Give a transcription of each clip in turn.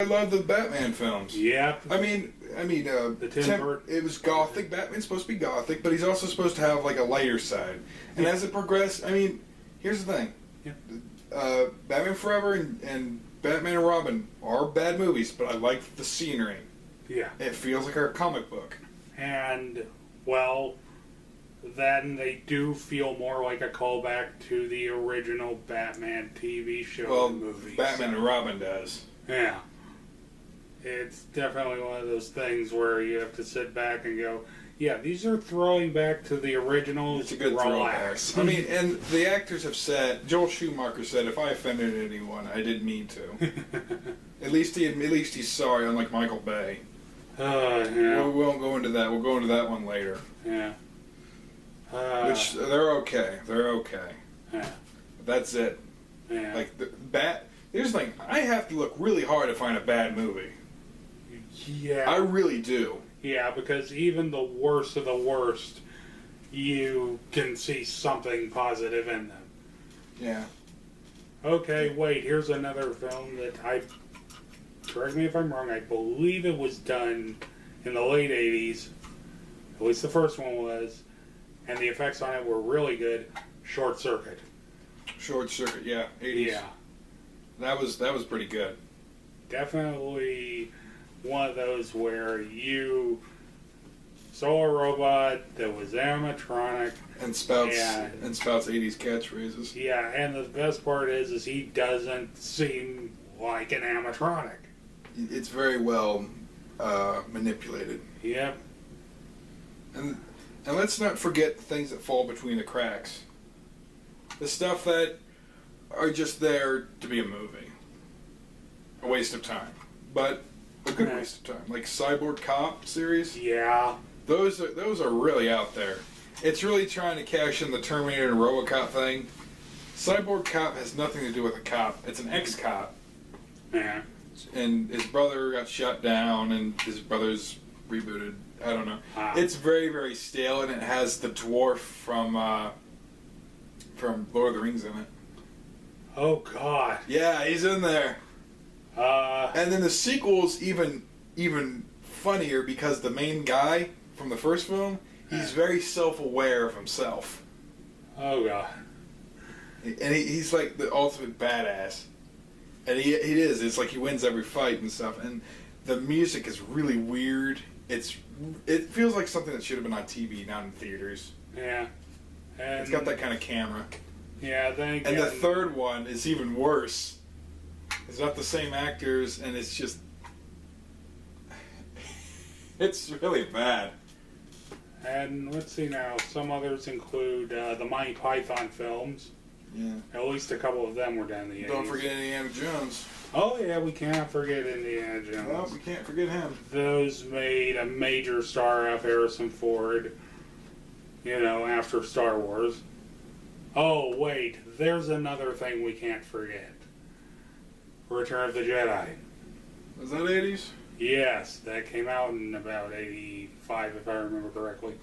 I love the Batman films. Yeah. It was gothic. Batman's supposed to be gothic, but he's also supposed to have like a lighter side. And as it progressed, here's the thing. Yeah. Batman Forever and Batman and Robin are bad movies, but I like the scenery. Yeah. It feels like a comic book. And, well, then they do feel more like a callback to the original Batman TV show and movie. Batman and Robin does. Yeah. It's definitely one of those things where you have to sit back and go, yeah, these are throwing back to the original. It's a good throwback. And the actors have said, Joel Schumacher said, if I offended anyone, I didn't mean to. At least he's sorry, unlike Michael Bay. Yeah. We won't go into that. We'll go into that one later. Yeah. Which, they're okay. They're okay. Yeah. That's it. Yeah. Like, here's the thing. I have to look really hard to find a bad movie. Yeah. I really do. Yeah, because even the worst of the worst, you can see something positive in them. Yeah. Okay, wait, here's another film that correct me if I'm wrong, I believe it was done in the late 80s. At least the first one was. And the effects on it were really good. Short Circuit. Short Circuit, yeah. 80s. Yeah. That was pretty good. Definitely one of those where you saw a robot that was animatronic and spouts 80s catchphrases. Yeah, and the best part is he doesn't seem like an animatronic. It's very well manipulated. Yep. And let's not forget the things that fall between the cracks. The stuff that are just there to be a movie. A waste of time. But a good waste of time. Like Cyborg Cop series. Yeah. Those are really out there. It's really trying to cash in the Terminator and RoboCop thing. Cyborg Cop has nothing to do with a cop. It's an ex-cop. Yeah. And his brother got shut down, and his brother's rebooted. I don't know. It's very, very stale, and it has the dwarf from Lord of the Rings in it. Oh God. Yeah, he's in there. And then the sequel's even funnier because the main guy from the first film, he's very self-aware of himself. Oh God. And he's like the ultimate badass. And he is. It's like he wins every fight and stuff. And the music is really weird. It feels like something that should have been on TV, not in theaters. Yeah. And it's got that kind of camera. Yeah, then again, and the third one is even worse. It's not the same actors, and it's just... it's really bad. And let's see now, some others include the Monty Python films. Yeah. At least a couple of them were done in the 80s. Don't forget Indiana Jones. Oh yeah, we cannot forget Indiana Jones. No, we can't forget him. Those made a major star of Harrison Ford, after Star Wars. Oh wait, there's another thing we can't forget. Return of the Jedi. Was that 80s? Yes, that came out in about 85, if I remember correctly.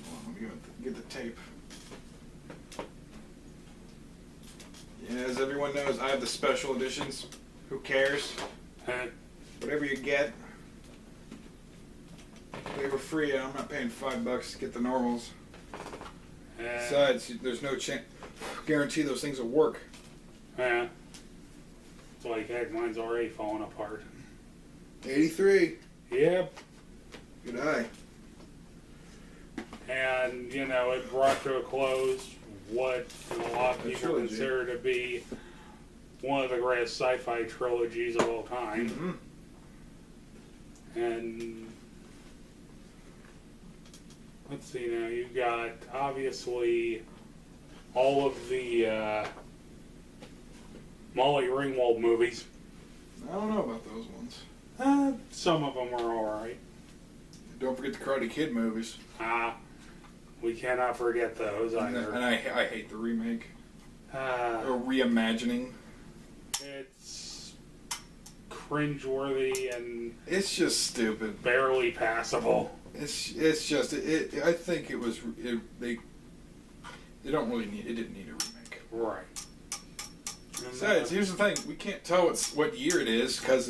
Well, let me get the tape. Yeah, as everyone knows, I have the special editions. Who cares? Whatever you get. They were free, I'm not paying $5 to get the normals. Besides, there's no guarantee those things will work. Yeah. It's like, heck, mine's already falling apart. 83. Yep. Good eye. And, it brought to a close what a lot of people consider to be one of the greatest sci-fi trilogies of all time. Mm-hmm. And let's see now, you've got obviously all of the Molly Ringwald movies. I don't know about those ones. Some of them were alright. Don't forget the Karate Kid movies. We cannot forget those either. And I hate the remake. Or reimagining. It's cringeworthy and... it's just stupid. Barely passable. It's just... I think it was... They don't really need... It didn't need a remake. Right. And Besides, here's the thing: we can't tell what year it is because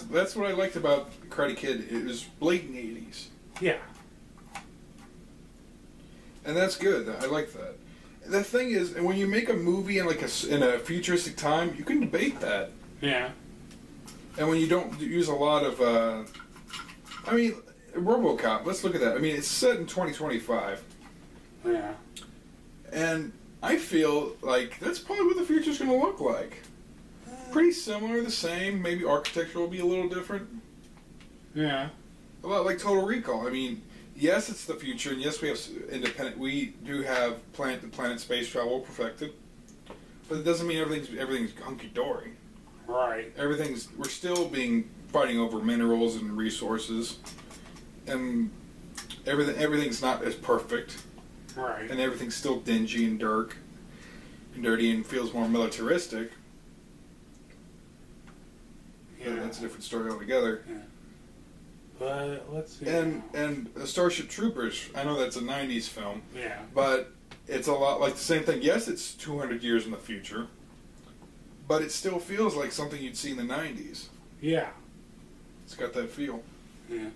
that's what I liked about Karate Kid. It was blatant 80s. Yeah. And that's good. I like that. The thing is, when you make a movie in in a futuristic time, you can debate that. Yeah. And when you don't use a lot of, RoboCop. Let's look at that. I mean, it's set in 2025. Yeah. And I feel like that's probably what the future's going to look like. Pretty similar, the same. Maybe architecture will be a little different. Yeah. A lot like Total Recall. I mean, yes, it's the future, and yes, we have independent. We do have planet space travel perfected, but it doesn't mean everything's hunky dory. Right. We're still fighting over minerals and resources, and everything's not as perfect. Right. And everything's still dingy and dirty, and feels more militaristic. Yeah. But that's a different story altogether. Yeah. But let's see. And Starship Troopers, I know that's a 90s film. Yeah. But it's a lot like the same thing. Yes, it's 200 years in the future, but it still feels like something you'd see in the 90s. Yeah. It's got that feel. Yeah.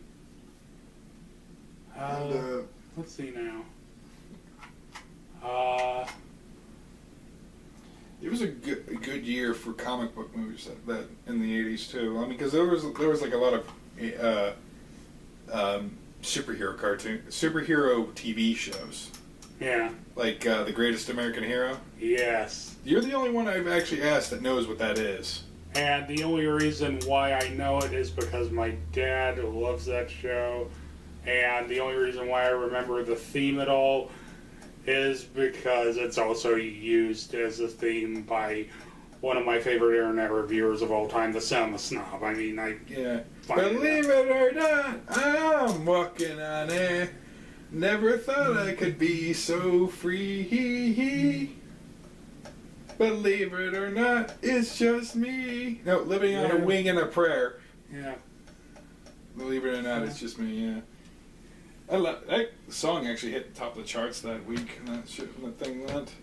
Let's see now. It was a good year for comic book movies that in the 80s too. I mean, because there was like a lot of superhero TV shows. Yeah. Like The Greatest American Hero. Yes. You're the only one I've actually asked that knows what that is. And the only reason why I know it is because my dad loves that show. And the only reason why I remember the theme at all is because it's also used as a theme by one of my favorite internet reviewers of all time, The Sound the Snob. I mean, Yeah. Believe it or not, I'm walking on air. Never thought I could be so free. Believe it or not, it's just me. No, living on a wing and a prayer. Yeah. Believe it or not, it's just me, yeah. I love that song. Actually hit the top of the charts that week, and that thing went.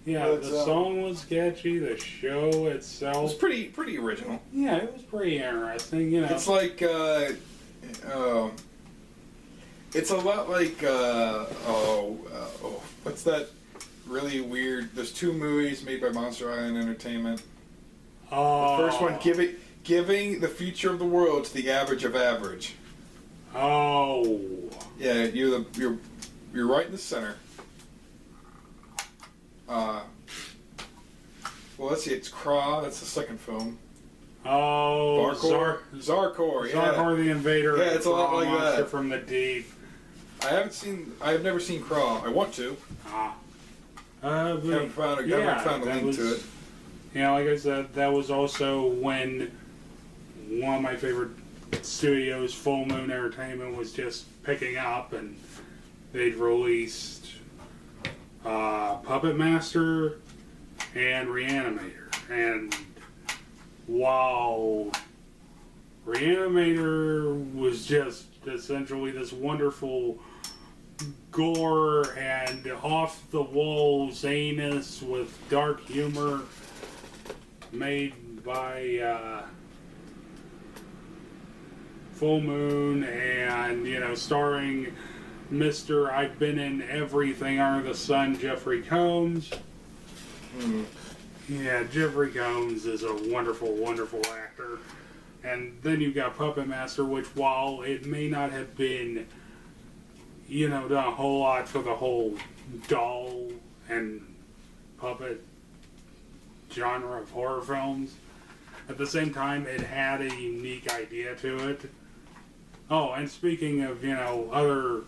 Yeah, But, the song was catchy. The show It itself was pretty original. Yeah, it was pretty interesting. You know, It's like it's a lot like what's that really weird? There's two movies made by Monster Island Entertainment. Oh. The first one, giving the future of the world to the average of average. Oh. Yeah, you're right in the center. Well, let's see. It's Kra. That's the second film. Oh. Zarkor. Yeah. Zarkor the Invader. Yeah, it's a lot like monster that. from the deep. I have never seen Kra. I want to. Haven't found a link to it. You know, like I said, that was also when one of my favorite studios, Full Moon Entertainment, was just picking up, and they'd released Puppet Master and Reanimator. And while Reanimator was just essentially this wonderful gore and off-the-wall zaniness with dark humor made by Full Moon, and, you know, starring Mr. I've been in everything under the sun, Jeffrey Combs. Yeah, Jeffrey Combs is a wonderful, wonderful actor. And then you've got Puppet Master, which, while it may not have been, you know, done a whole lot for the whole doll and puppet genre of horror films, at the same time, it had a unique idea to it. Oh, and speaking of, you know, other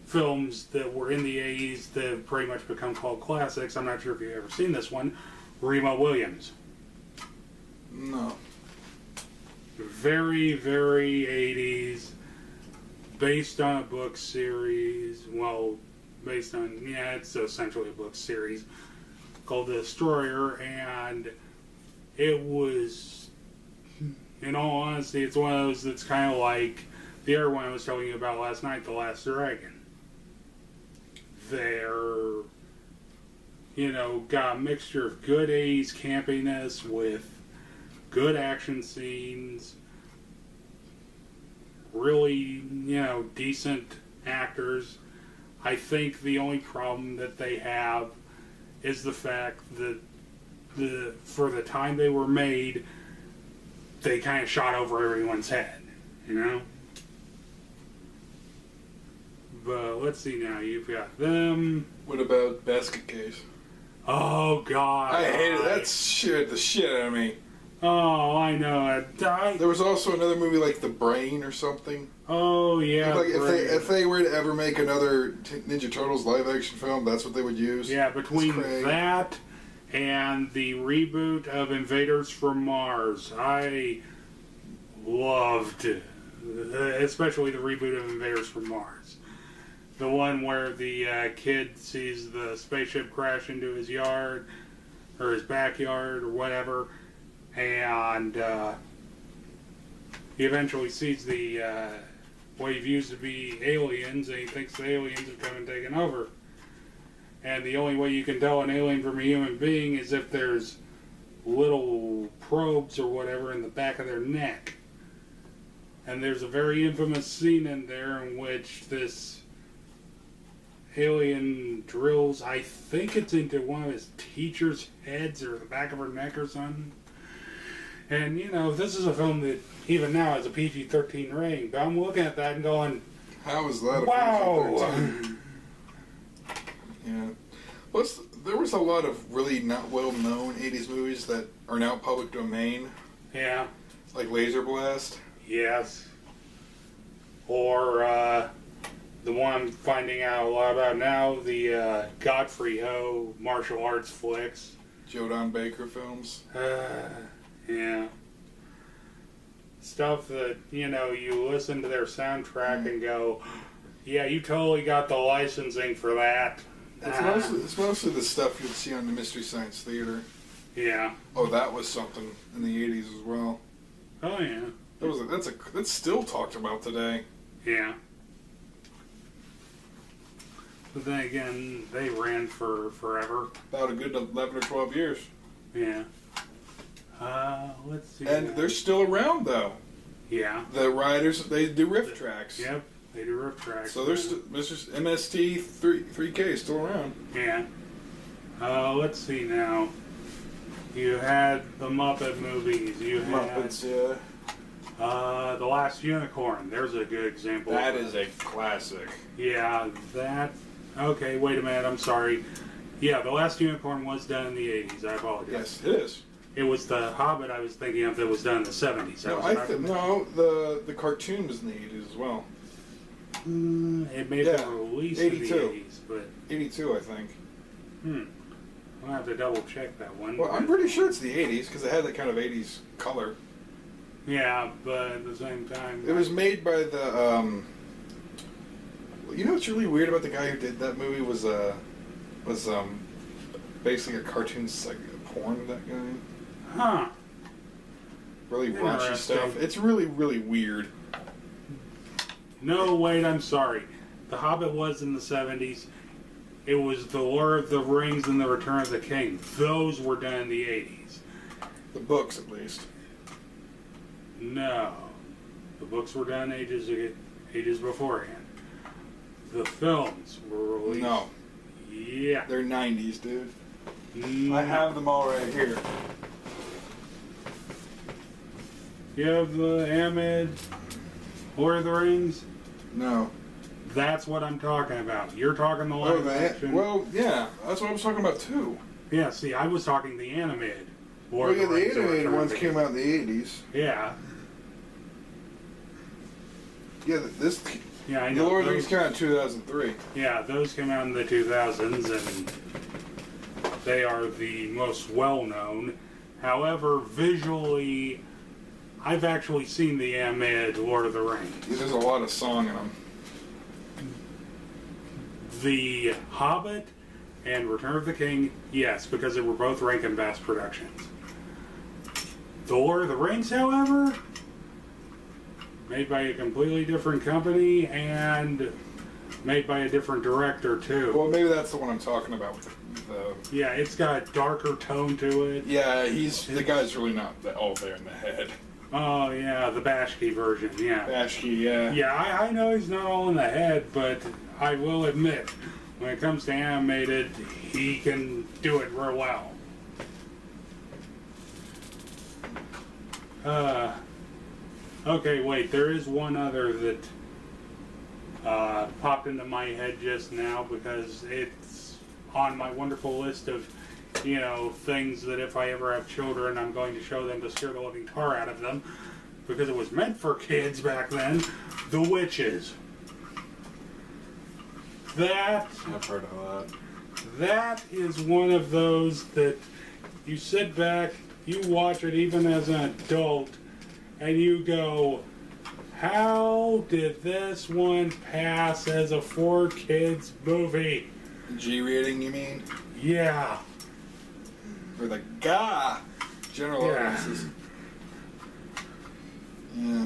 films that were in the 80s that have pretty much become cult classics, I'm not sure if you've ever seen this one, Remo Williams. No. Very, very 80s, based on a book series. Well, based on, it's essentially a book series called The Destroyer, and it was, in all honesty, it's one of those that's kind of like the other one I was telling you about last night, The Last Dragon. They're got a mixture of good 80s campiness with good action scenes, really, decent actors. I think the only problem that they have is the fact that for the time they were made, they kind of shot over everyone's head, But let's see now. You've got them. What about Basket Case? Oh God! I hate it. That scared the shit out of me. Oh, I know. There was also another movie like The Brain or something. Oh yeah. Like if they were to ever make another Ninja Turtles live action film, that's what they would use. Yeah, between that and the reboot of Invaders from Mars, I loved, especially the reboot of Invaders from Mars. The one where the kid sees the spaceship crash into his yard, or his backyard, or whatever, and he eventually sees the what he views to be aliens, and he thinks the aliens have come and taken over. And the only way you can tell an alien from a human being is if there's little probes or whatever in the back of their neck. And there's a very infamous scene in there in which this alien drills, I think it's into one of his teacher's heads or the back of her neck or something. And, this is a film that even now has a PG-13 rating, but I'm looking at that and going, how is that a wow! PG-13? Yeah. Plus, there was a lot of really not well-known 80s movies that are now public domain. Yeah. Like Laser Blast. Yes. Or, the one I'm finding out a lot about now, the Godfrey Ho martial arts flicks. Joe Don Baker films. Yeah. Stuff that, you listen to their soundtrack and go, yeah, you totally got the licensing for that. It's mostly the stuff you'd see on the Mystery Science Theater. Yeah. Oh, that was something in the 80s as well. Oh, yeah. That's still talked about today. Yeah. But then again, they ran for forever. About a good 11 or 12 years. Yeah. Let's see. And they're still around, though. Yeah. The riders, they do riff tracks. Yep, they do riff tracks. So there's Mr. MST 3K is still around. Yeah. Let's see now. You had the Muppet movies. You had Muppets, yeah. The Last Unicorn. There's a good example. That is a classic. Yeah, that. Okay, wait a minute. I'm sorry. Yeah, The Last Unicorn was done in the 80s. I apologize. Yes, it is. It was the Hobbit I was thinking of that was done in the 70s. No, the cartoon was in the 80s as well. It may have been released 82. in the 80s, but 82, I think. I'll have to double check that one. Well, I'm pretty sure it's the 80s because it had that kind of 80s color. Yeah, but at the same time, it was made by the. You know what's really weird about the guy who did that movie was basically a cartoon like porn. That guy. Huh. Really raunchy stuff. It's really, really weird. No, wait, I'm sorry. The Hobbit was in the 70s. It was The Lord of the Rings and The Return of the King. Those were done in the 80s. The books, at least. No. The books were done ages beforehand. The films were released. No. Yeah. They're 90s, dude. No. I have them all right here. You have the Amid Lord of the Rings? No. That's what I'm talking about. You're talking the live action. Well, yeah, that's what I was talking about too. Yeah, see, I was talking the animated. The animated ones came out in the 80s. Yeah. Yeah, Yeah, I know. The Lord of the Rings came out in 2003. Yeah, those came out in the 2000s, and they are the most well-known. However, visually, I've actually seen the animated Lord of the Rings. Yeah, there's a lot of song in them. The Hobbit and Return of the King, yes, because they were both Rankin Bass productions. The Lord of the Rings, however, made by a completely different company and made by a different director, too. Well, maybe that's the one I'm talking about. though. Yeah, it's got a darker tone to it. Yeah, the guy's really not all there in the head. Oh, yeah, the Bashki version, yeah. Bashki, yeah. Yeah, I know he's not all in the head, but I will admit, when it comes to animated, he can do it real well. Okay, wait, there is one other that popped into my head just now because it's on my wonderful list of, things that if I ever have children, I'm going to show them to scare the living tar out of them because it was meant for kids back then. The Witches. That I've heard of that. That is one of those that you sit back, you watch it even as an adult, and you go, how did this one pass as a 4-kids movie? G rating, you mean? Yeah. For the general audiences. Yeah.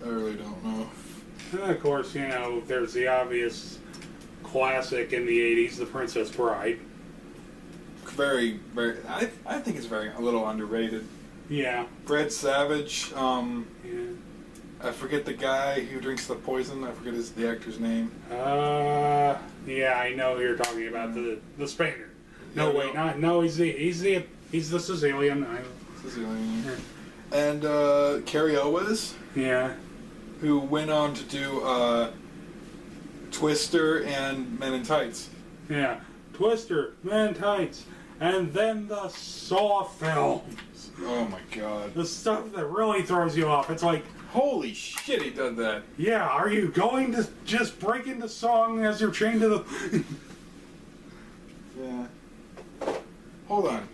I really don't know. And of course, there's the obvious classic in the 80s, The Princess Bride. Very, very. I think it's a little underrated. Yeah. Fred Savage. Yeah. I forget the guy who drinks the poison. I forget the actor's name. Yeah, I know who you're talking about. The Spaniard. No, wait, not. No, he's the Sicilian. Sicilian. And Carrie Owens. Yeah. Who went on to do Twister and Men in Tights. Yeah. Twister, Men in Tights, and then the Saw films. Oh my god. The stuff that really throws you off. It's like, holy shit, he did that. Yeah, are you going to just break into song as you're chained to the... Yeah. Hold on.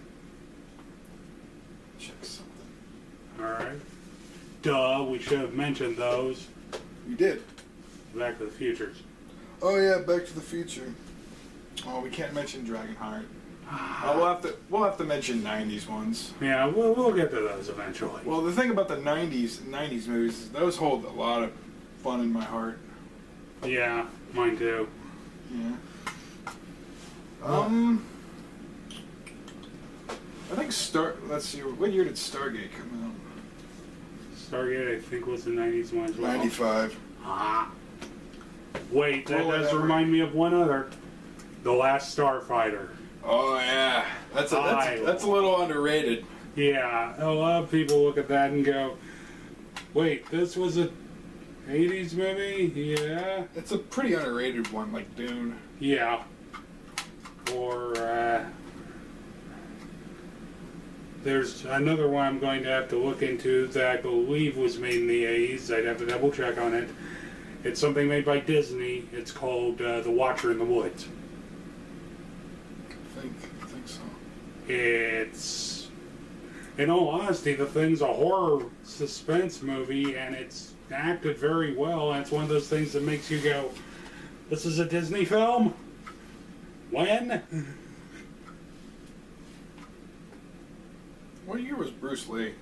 Check something. Alright. Duh, we should have mentioned those. We did. Back to the Futures. Oh yeah, Back to the Future. Oh, we can't mention Dragonheart. We'll have to mention 90s ones. Yeah, we'll get to those eventually. Well, the thing about the 90s movies is those hold a lot of fun in my heart. Yeah, mine too. Yeah. I think let's see, what year did Stargate come out? Stargate, I think, was the 90s one as well. 95. Wait, that does remind me of one other. The Last Starfighter. Oh yeah, that's a little underrated. Yeah, a lot of people look at that and go, "Wait, this was a 80s movie?" Yeah. It's a pretty underrated one, like Dune. Yeah. Or there's another one I'm going to have to look into that I believe was made in the 80s. I'd have to double check on it. It's something made by Disney. It's called The Watcher in the Woods. I think so. It's, in all honesty, the thing's a horror suspense movie, and it's acted very well, and it's one of those things that makes you go, this is a Disney film? When? What year was Bruce Lee?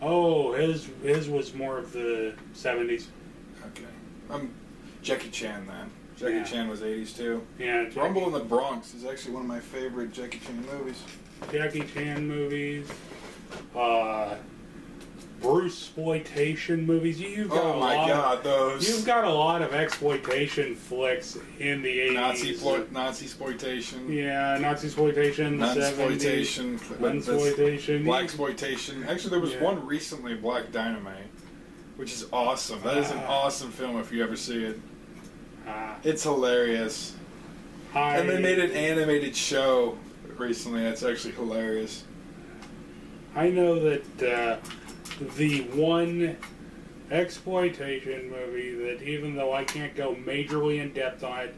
Oh, his was more of the 70s. Okay. Jackie Chan then. Jackie Chan was 80s too. Yeah. Rumble in the Bronx is actually one of my favorite Jackie Chan movies. Jackie Chan movies. Bruce-exploitation movies. You've got those. You've got a lot of exploitation flicks in the 80s. Nazi-exploitation. Yeah, Nazi-exploitation. Non-exploitation. Exploitation. Black-exploitation. Actually, there was one recently, Black Dynamite, which is awesome. That is an awesome film if you ever see it. It's hilarious. And they made an animated show recently that's actually hilarious. I know that the one exploitation movie that, even though I can't go majorly in depth on it,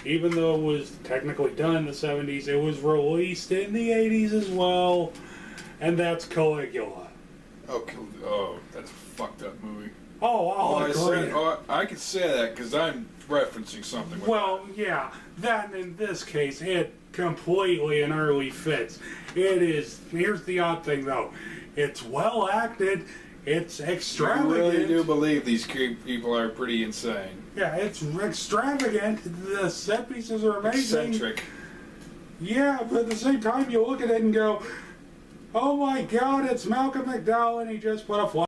even though it was technically done in the 70s, it was released in the 80s as well, and that's Caligula. Oh, that's a fucked up movie. I'll agree. I can say that because I'm referencing something. Yeah, that in this case, it completely and utterly fits. It is. Here's the odd thing, though. It's well acted. It's extravagant. I really do believe these people are pretty insane. Yeah, it's extravagant. The set pieces are amazing. Eccentric. Yeah, but at the same time, you look at it and go, oh my God, it's Malcolm McDowell, and he just put a flag